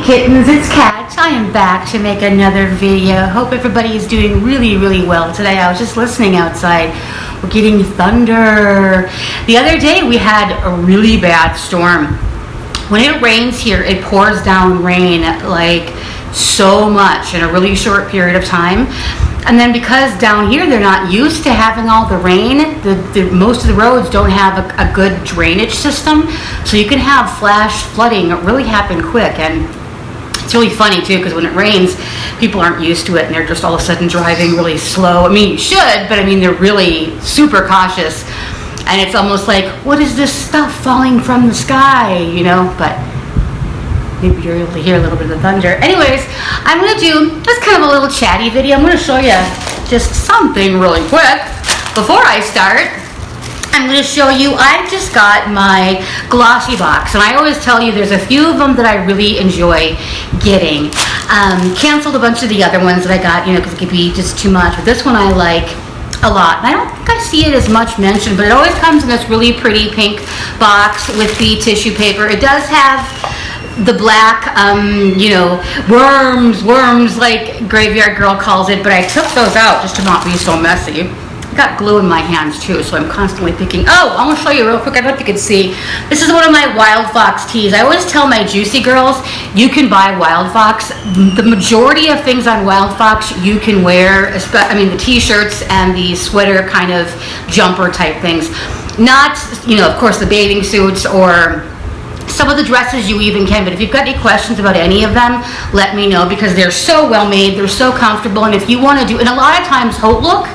kittens, it's Kat. I am back to make another video. Hope everybody is doing really well today. I was just listening outside. We're getting thunder. The other day we had a really bad storm. When it rains here, it pours down rain like so much in a really short period of time. And then because down here they're not used to having all the rain, most of the roads don't have a good drainage system. So you can have flash flooding really happen quick. And it's really funny too, because when it rains, people aren't used to it and they're just all of a sudden driving really slow. I mean, you should, but I mean, they're really super cautious. And it's almost like, what is this stuff falling from the sky, you know? But maybe you're able to hear a little bit of the thunder. Anyways, I'm going to do this kind of a little chatty video. I'm going to show you just something really quick. Before I start, I'm going to show you, I just got my Glossy Box. And I always tell you there's a few of them that I really enjoy getting. Canceled a bunch of the other ones that I got, you know, because it could be just too much. But this one I like a lot. And I don't think I see it as much mentioned, but it always comes in this really pretty pink box with the tissue paper. It does have the black, you know, worms, like Graveyard Girl calls it, but I took those out just to not be so messy. I got glue in my hands too, so I'm constantly thinking, oh, I want to show you real quick. I don't know if you can see. This is one of my Wild Fox tees. I always tell my juicy girls, you can buy Wild Fox. The majority of things on Wild Fox you can wear, I mean the t-shirts and the sweater kind of jumper type things. Not, you know, of course the bathing suits or some of the dresses you even can, but if you've got any questions about any of them, let me know, because they're so well made, they're so comfortable. And if you want to do, and a lot of times Haute Look,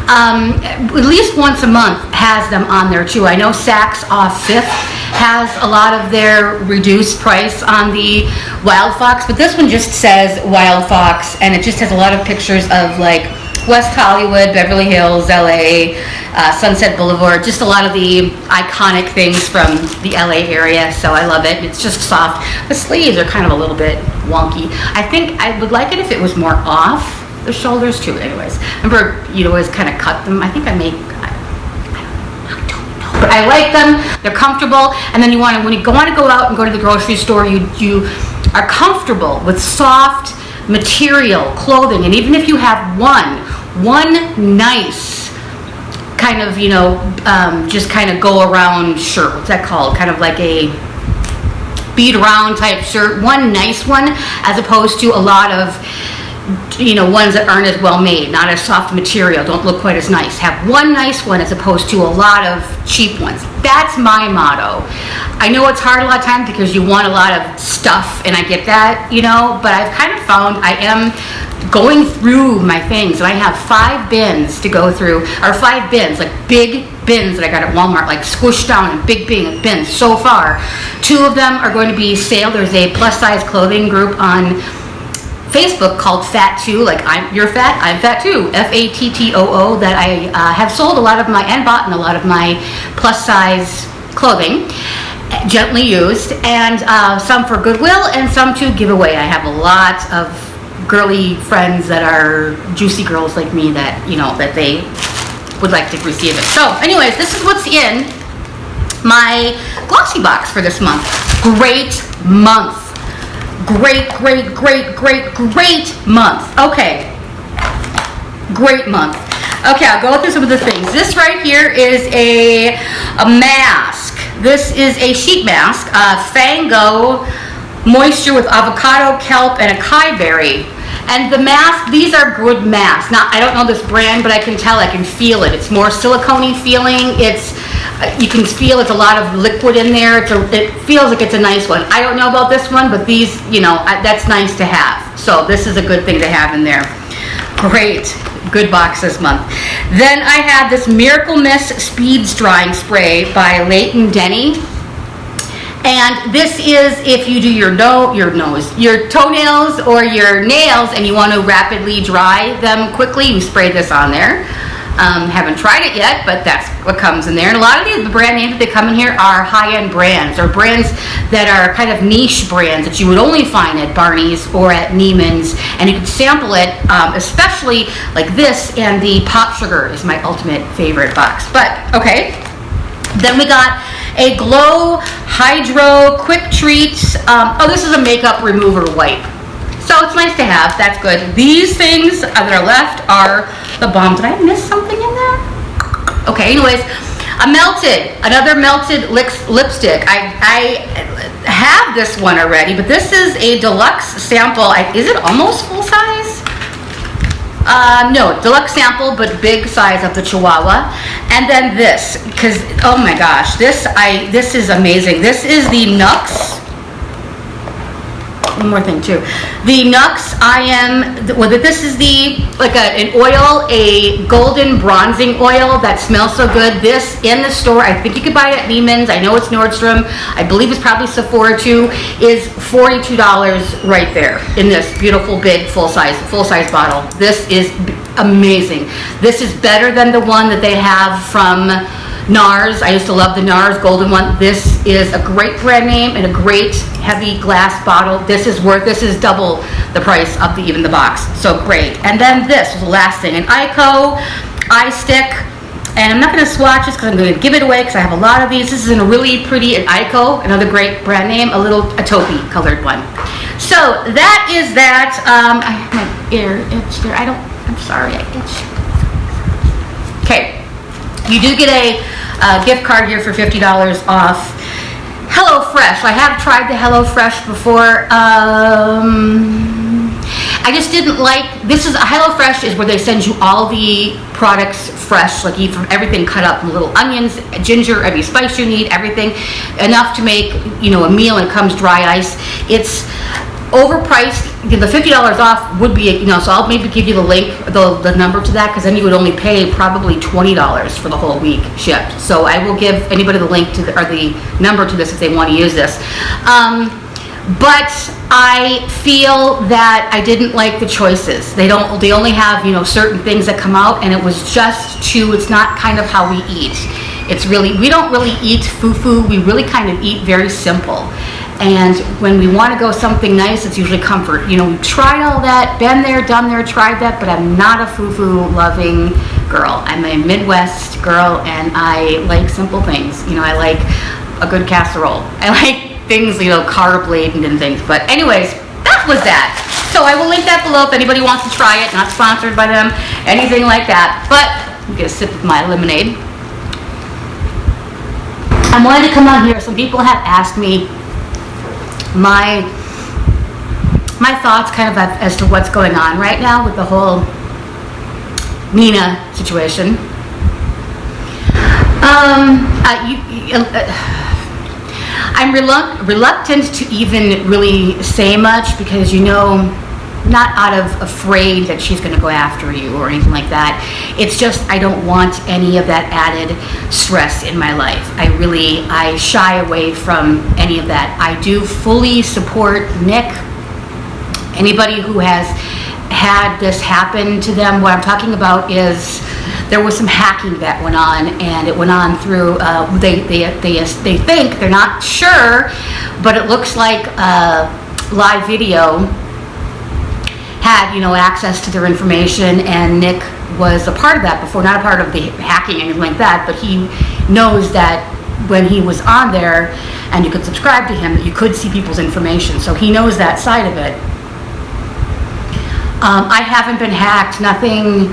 at least once a month has them on there too. I know Saks Off 5th has a lot of their reduced price on the Wild Fox, but this one just says Wild Fox, and it just has a lot of pictures of like West Hollywood, Beverly Hills, LA, Sunset Boulevard, just a lot of the iconic things from the LA area, so I love it. It's just soft. The sleeves are kind of a little bit wonky. I think I would like it if it was more off the shoulders too. Anyways, remember you'd always kind of cut them. I think I don't know, but I like them. They're comfortable, and then when you want to go out and go to the grocery store, you are comfortable with soft material clothing. And even if you have one nice kind of, you know, just kind of go around shirt, what's that called, kind of like a bead around type shirt, one nice one, as opposed to a lot of, you know, ones that aren't as well made, not as soft material, don't look quite as nice. Have one nice one as opposed to a lot of cheap ones. That's my motto. I know it's hard a lot of times because you want a lot of stuff, and I get that, you know, but I've kind of found I am going through my things, and I have 5 bins to go through, or 5 bins, like big bins that I got at Walmart, like squished down in big bins so far. 2 of them are going to be sale. There's a plus size clothing group on Facebook called Fat Too, like you're fat, I'm fat too, FATTOO, that I have sold a lot of my, and bought in a lot of my plus size clothing, gently used, and some for Goodwill and some to give away. I have a lot of girly friends that are juicy girls like me that, you know, that they would like to receive it. So anyways, this is what's in my Glossy Box for this month. Great month. Great month. Okay, great month. Okay, I'll go through some of the things. This right here is a mask. This is a sheet mask, Fango Moisture with avocado, kelp, and acai berry. And the mask, these are good masks. Now, I don't know this brand, but I can tell, I can feel it. It's more silicone-y feeling. You can feel it's a lot of liquid in there. It feels like it's a nice one. I don't know about this one, but these, you know, that's nice to have. So this is a good thing to have in there. Great, good box this month. Then I had this Miracle Mist Speeds Drying Spray by Leighton Denny. And this is if you do your toenails or your nails and you want to rapidly dry them quickly, you spray this on there. Haven't tried it yet, but that's what comes in there. And a lot of the brand names that they come in here are high-end brands, or brands that are kind of niche brands that you would only find at Barney's or at Neiman's. And you can sample it, especially like this, and the Pop Sugar is my ultimate favorite box. But, okay. Then we got A Glow Hydro Quick Treat. Oh, this is a makeup remover wipe. So it's nice to have. That's good. These things that are left are the bomb. Did I miss something in there? Okay, anyways. Another melted lipstick. I have this one already, but this is a deluxe sample. Is it almost full size? No, deluxe sample, but big size of the Chihuahua. And then this, because, oh my gosh, this is amazing. This is the Nux. One more thing too. The Nux, this is an oil, a golden bronzing oil that smells so good. This in the store, I think you could buy it at Lehman's. I know it's Nordstrom. I believe it's probably Sephora too. Is $42 right there in this beautiful big full size bottle. This is amazing. This is better than the one that they have from NARS. I used to love the NARS golden one. This is a great brand name and a great heavy glass bottle. This is double the price of even the box. So great. And then this was the last thing, an Ico eye stick. And I'm not going to swatch this because I'm going to give it away because I have a lot of these. This is in a really pretty, an Ico, another great brand name, a taupey colored one. So that is that. I have my ear itch there. I'm sorry, I itch. Okay. You do get a gift card here for $50 off. HelloFresh. I have tried the HelloFresh before. I just didn't like, HelloFresh is where they send you all the products fresh, like everything cut up, little onions, ginger, every spice you need, everything, enough to make, a meal, and it comes dry ice. It's overpriced. The $50 off would be, so I'll maybe give you the link, the number to that, because then you would only pay probably $20 for the whole week shipped. So I will give anybody the link to or the number to this if they want to use this. But I feel that I didn't like the choices. They only have, certain things that come out, and it was just it's not kind of how we eat. We don't really eat foo-foo. We really kind of eat very simple. And when we want to go something nice, it's usually comfort. We've tried all that, been there, done there, tried that, but I'm not a foo-foo loving girl. I'm a Midwest girl, and I like simple things. I like a good casserole. I like things, carb laden and things. But anyways, that was that. So I will link that below if anybody wants to try it. Not sponsored by them, anything like that. But I'm gonna sip of my lemonade. I wanted to come on here. Some people have asked me my thoughts kind of as to what's going on right now with the whole Nina situation. I'm reluctant to even really say much because, not out of afraid that she's going to go after you or anything like that. It's just I don't want any of that added stress in my life. I shy away from any of that. I do fully support Nick. Anybody who has had this happen to them, what I'm talking about is there was some hacking that went on, and it went on through, they think, they're not sure, but it looks like live video had, access to their information, and Nick was a part of that before, not a part of the hacking or anything like that, but he knows that when he was on there and you could subscribe to him, that you could see people's information, so he knows that side of it. I haven't been hacked, nothing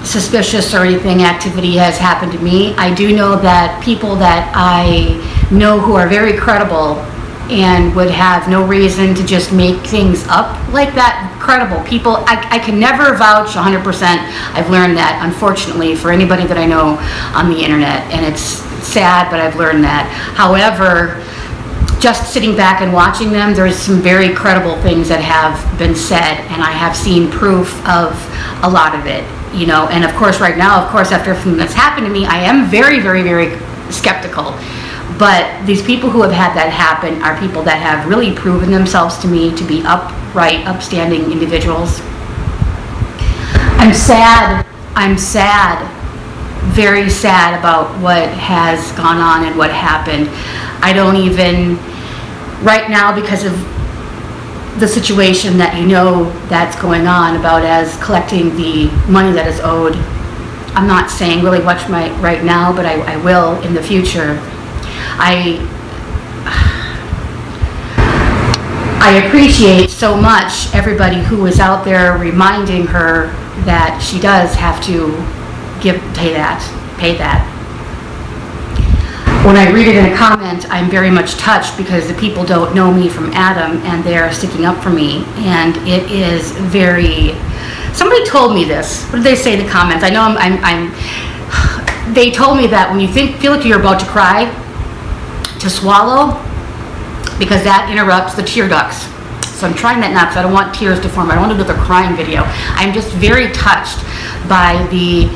suspicious or anything, activity has happened to me. I do know that people that I know who are very credible and would have no reason to just make things up like that. Credible people, I can never vouch 100%. I've learned that, unfortunately, for anybody that I know on the internet, and it's sad, but I've learned that. However, just sitting back and watching them, there's some very credible things that have been said, and I have seen proof of a lot of it, and of course right now, after everything that's happened to me, I am very, very, very skeptical. But these people who have had that happen are people that have really proven themselves to me to be upright, upstanding individuals. I'm sad, very sad about what has gone on and what happened. I don't even, right now, because of the situation that that's going on about as collecting the money that is owed, I'm not saying really much right now, but I will in the future. I appreciate so much everybody who is out there reminding her that she does have to pay that. When I read it in a comment, I'm very much touched because the people don't know me from Adam and they're sticking up for me, and it is very. Somebody told me this. What did they say in the comments? I know they told me that when you feel like you're about to cry, to swallow, because that interrupts the tear ducts. So I'm trying that now because I don't want tears to form. I don't want to do another crying video. I'm just very touched by the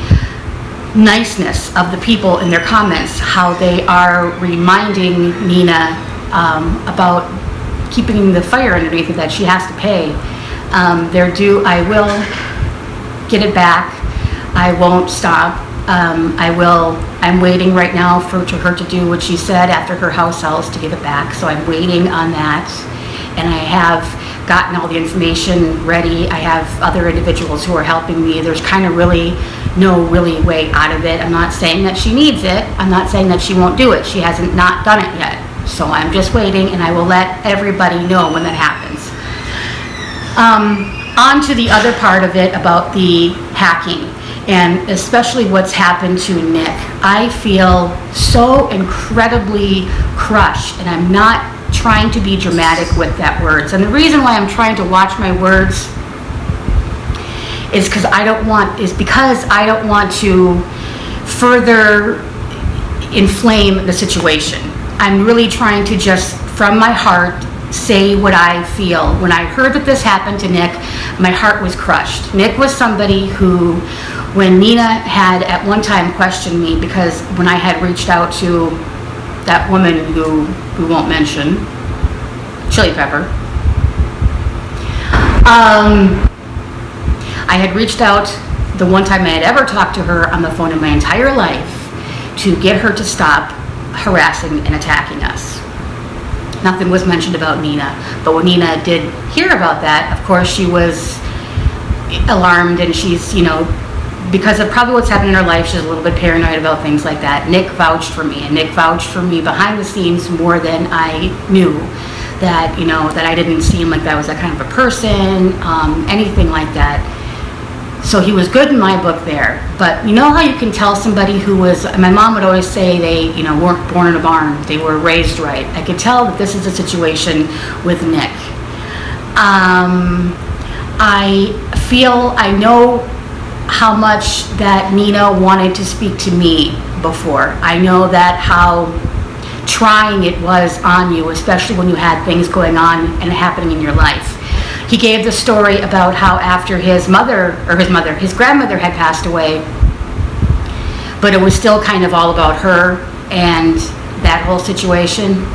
niceness of the people in their comments, how they are reminding Nina about keeping the fire underneath it, that she has to pay. They're due. I will get it back. I won't stop. I'm waiting right now for her to do what she said after her house sells, to give it back. So I'm waiting on that. And I have gotten all the information ready. I have other individuals who are helping me. There's kind of no way out of it. I'm not saying that she needs it. I'm not saying that she won't do it. She hasn't not done it yet. So I'm just waiting, and I will let everybody know when that happens. On to the other part of it about the hacking, and especially what's happened to Nick. I feel so incredibly crushed, and I'm not trying to be dramatic with that words. And the reason why I'm trying to watch my words is because I don't want to further inflame the situation. I'm really trying to just, from my heart, say what I feel. When I heard that this happened to Nick, my heart was crushed. Nick was somebody who, when Nina had at one time questioned me, because when I had reached out to that woman who we won't mention, Chili Pepper, I had reached out the one time I had ever talked to her on the phone in my entire life to get her to stop harassing and attacking us. Nothing was mentioned about Nina, but when Nina did hear about that, of course she was alarmed, and she's, because of probably what's happened in her life, she's a little bit paranoid about things like that. Nick vouched for me, and Nick vouched for me behind the scenes more than I knew, that, that I didn't seem like that was that kind of a person, anything like that. So he was good in my book there. But you know how you can tell somebody who was, my mom would always say they, weren't born in a barn, they were raised right. I could tell that this is a situation with Nick. I know how much that Nina wanted to speak to me before. I know that how trying it was on you, especially when you had things going on and happening in your life. He gave the story about how after his grandmother had passed away, but it was still kind of all about her and that whole situation.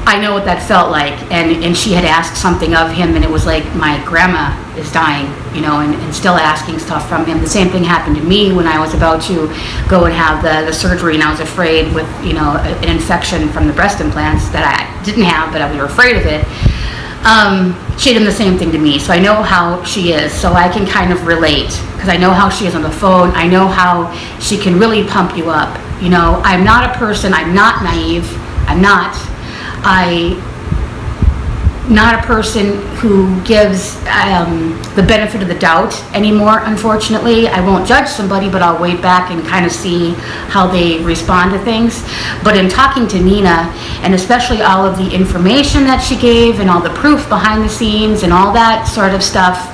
I know what that felt like, and she had asked something of him, and it was like, my grandma is dying, and still asking stuff from him. The same thing happened to me when I was about to go and have the surgery, and I was afraid with, an infection from the breast implants that I didn't have, but I was afraid of it. She did the same thing to me, so I know how she is, so I can kind of relate, because I know how she is on the phone. I know how she can really pump you up. I'm not a person, I'm not naive, I'm not a person who gives the benefit of the doubt anymore, unfortunately. I won't judge somebody, but I'll wait back and kind of see how they respond to things. But in talking to Nina, and especially all of the information that she gave and all the proof behind the scenes and all that sort of stuff,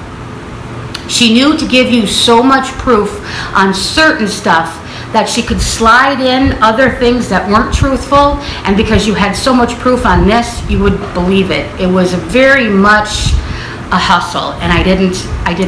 she knew to give you so much proof on certain stuff that she could slide in other things that weren't truthful, and because you had so much proof on this, you would believe it. It was very much a hustle, and I didn't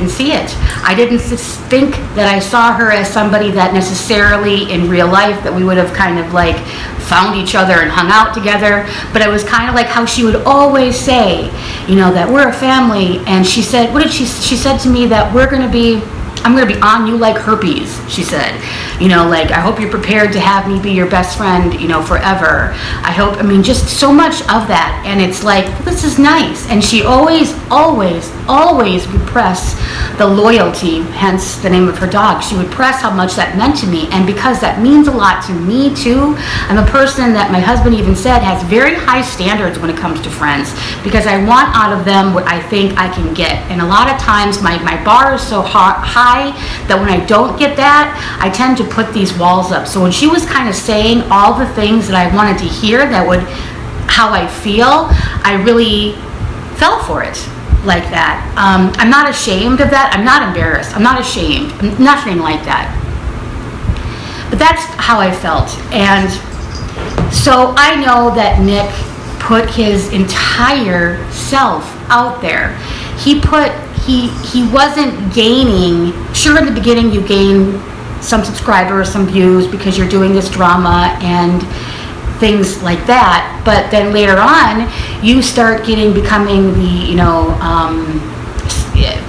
see it. I didn't think that I saw her as somebody that necessarily in real life that we would have kind of like found each other and hung out together, but it was kind of like how she would always say, that we're a family. And she said, she said to me that we're going to be I'm going to be on you like herpes, she said. You know, like, I hope you're prepared to have me be your best friend, you know, forever. I mean, just so much of that. And it's like, this is nice. And she always would press the loyalty, hence the name of her dog. She would press how much that meant to me. And because that means a lot to me too, I'm a person that my husband even said has very high standards when it comes to friends, because I want out of them what I think I can get. And a lot of times my bar is so high that when I don't get that, I tend to put these walls up. So when she was kind of saying all the things that I wanted to hear that would, how I feel, I really fell for it like that. I'm not ashamed of that. I'm not embarrassed. I'm not ashamed. Nothing like that. But that's how I felt. And so I know that Nick put his entire self out there. He wasn't gaining, sure, in the beginning you gain some subscribers, some views because you're doing this drama and things like that, but then later on you start becoming the, you know,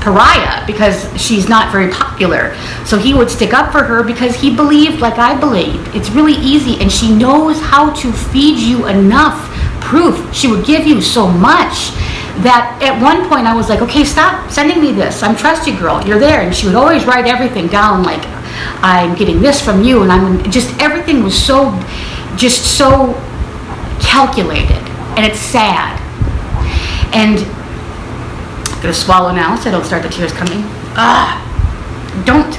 pariah because she's not very popular. So he would stick up for her because he believed like I believed. It's really easy, and she knows how to feed you enough proof. She would give you so much that at one point I was like, okay, stop sending me this. I'm trust you, girl. You're there. And she would always write everything down, like, I'm getting this from you, and I'm just, everything was so calculated, and it's sad. And I'm gonna swallow now so I don't start the tears coming. Don't.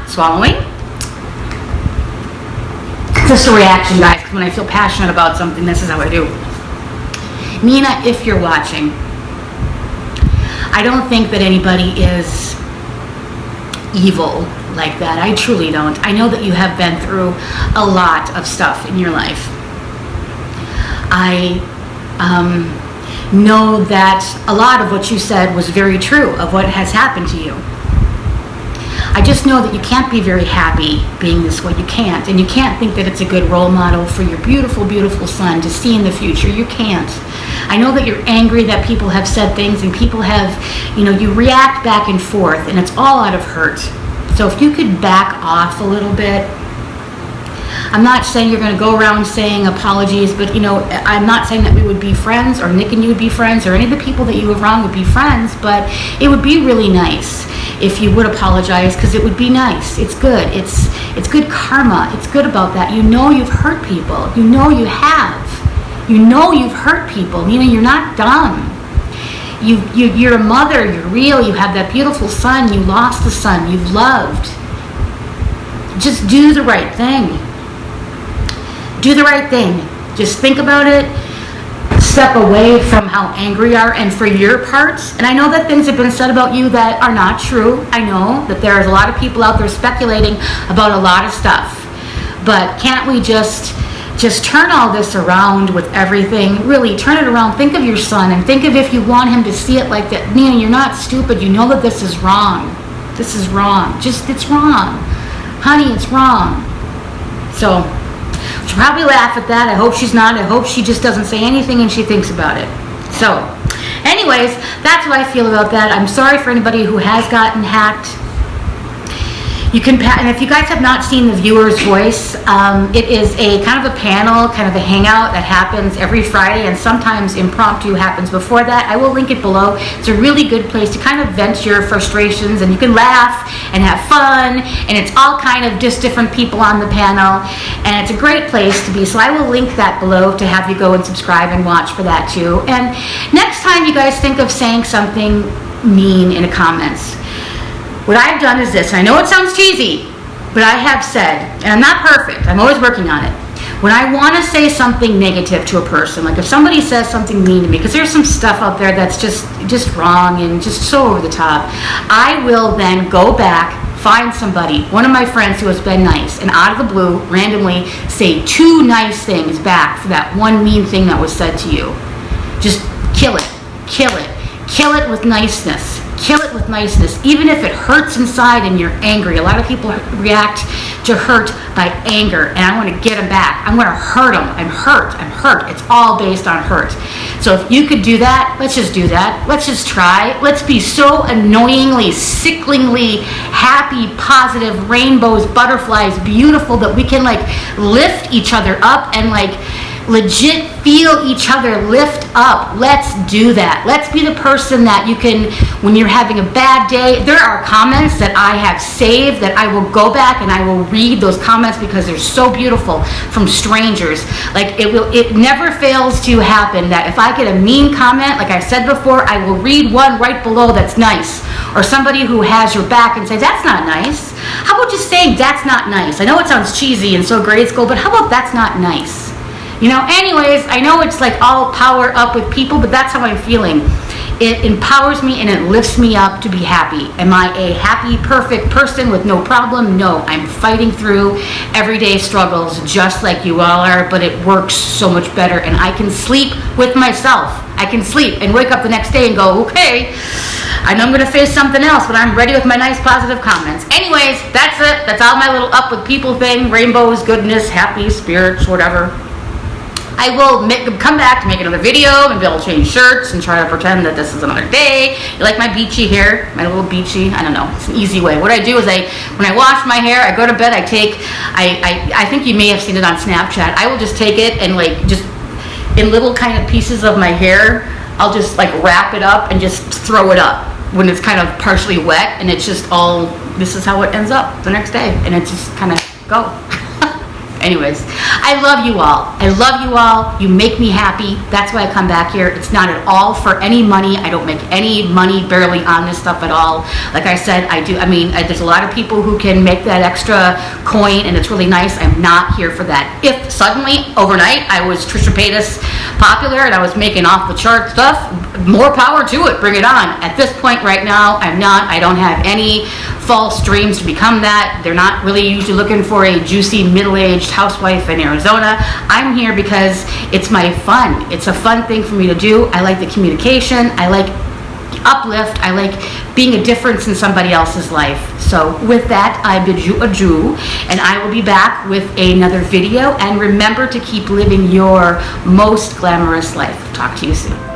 Swallowing. It's just a reaction, guys, because when I feel passionate about something, this is how I do. Nina, if you're watching, I don't think that anybody is evil like that. I truly don't. I know that you have been through a lot of stuff in your life. I know that a lot of what you said was very true of what has happened to you. I just know that you can't be very happy being this way. You can't. And you can't think that it's a good role model for your beautiful, beautiful son to see in the future. You can't. I know that you're angry that people have said things, and people have, you know, you react back and forth, and it's all out of hurt. So if you could back off a little bit. I'm not saying you're going to go around saying apologies, but, you know, I'm not saying that we would be friends, or Nick and you would be friends, or any of the people that you have wronged would be friends, but it would be really nice if you would apologize, because it would be nice. It's good. It's good karma. It's good about that. You know you've hurt people. You know you have. You know you've hurt people. You know, you're not dumb. You're a mother. You're real. You have that beautiful son. You lost a son you've loved. Just do the right thing. Do the right thing. Just think about it. Step away from how angry you are, and for your parts. And I know that things have been said about you that are not true. I know that there's a lot of people out there speculating about a lot of stuff. But can't we just turn all this around with everything? Really, turn it around. Think of your son, and think of if you want him to see it like that. Nina, you're not stupid. You know that this is wrong. This is wrong. It's wrong. Honey, it's wrong. So, she'll probably laugh at that. I hope she's not. I hope she just doesn't say anything and she thinks about it. So, anyways, that's what I feel about that. I'm sorry for anybody who has gotten hacked. You can, and if you guys have not seen the Viewer's Voice, it is a kind of a panel, kind of a hangout that happens every Friday, and sometimes impromptu happens before that. I will link it below. It's a really good place to kind of vent your frustrations, and you can laugh and have fun, and it's all kind of just different people on the panel, and it's a great place to be. So I will link that below to have you go and subscribe and watch for that too. And next time you guys think of saying something mean in the comments, what I've done is this, and I know it sounds cheesy, but I have said, and I'm not perfect, I'm always working on it. When I want to say something negative to a person, like if somebody says something mean to me, because there's some stuff out there that's just wrong and just so over the top, I will then go back, find somebody, one of my friends who has been nice, and out of the blue, randomly say 2 nice things back for that one mean thing that was said to you. Just kill it with niceness. kill it with niceness, even if it hurts inside and you're angry. A lot of people react to hurt by anger, and I want to get them back. I'm going to hurt them. I'm hurt. It's all based on hurt. So if you could do that, let's just do that. Let's just try. Let's be so annoyingly, sickeningly happy, positive, rainbows, butterflies, beautiful, that we can like lift each other up and like legit feel each other lift up. Let's do that. Let's be the person that you can, when you're having a bad day, there are comments that I have saved that I will go back and I will read those comments because they're so beautiful from strangers. Like it never fails to happen that if I get a mean comment, like I said before, I will read one right below that's nice, or somebody who has your back and say, that's not nice. How about just saying that's not nice? I know it sounds cheesy and so grade school, but how about that's not nice? You know, anyways, I know it's like all power up with people, but that's how I'm feeling. It empowers me and it lifts me up to be happy. Am I a happy, perfect person with no problem? No, I'm fighting through everyday struggles just like you all are, but it works so much better, and I can sleep with myself. I can sleep and wake up the next day and go, okay, I know I'm going to face something else, but I'm ready with my nice positive comments. Anyways, that's it. That's all my little up with people thing. Rainbows, goodness, happy spirits, whatever. I will come back to make another video. Maybe I'll change shirts and try to pretend that this is another day. You like my beachy hair? My little beachy? I don't know. It's an easy way. What I do is when I wash my hair, I go to bed, I think you may have seen it on Snapchat. I will just take it and like just in little kind of pieces of my hair, I'll just like wrap it up and just throw it up when it's kind of partially wet, and it's just all, this is how it ends up the next day, and it just kind of go. Anyways, I love you all. I love you all. You make me happy. That's why I come back here. It's not at all for any money. I don't make any money barely on this stuff at all. Like I said, there's a lot of people who can make that extra coin, and it's really nice. I'm not here for that. If suddenly, overnight, I was Trisha Paytas popular and I was making off the chart stuff, more power to it. Bring it on. At this point right now, I'm not. I don't have any false dreams to become that. They're not really usually looking for a juicy middle-aged housewife in Arizona. I'm here because it's my fun. It's a fun thing for me to do. I like the communication. I like uplift. I like being a difference in somebody else's life. So with that, I bid you adieu, and I will be back with another video. And remember to keep living your most glamorous life. Talk to you soon.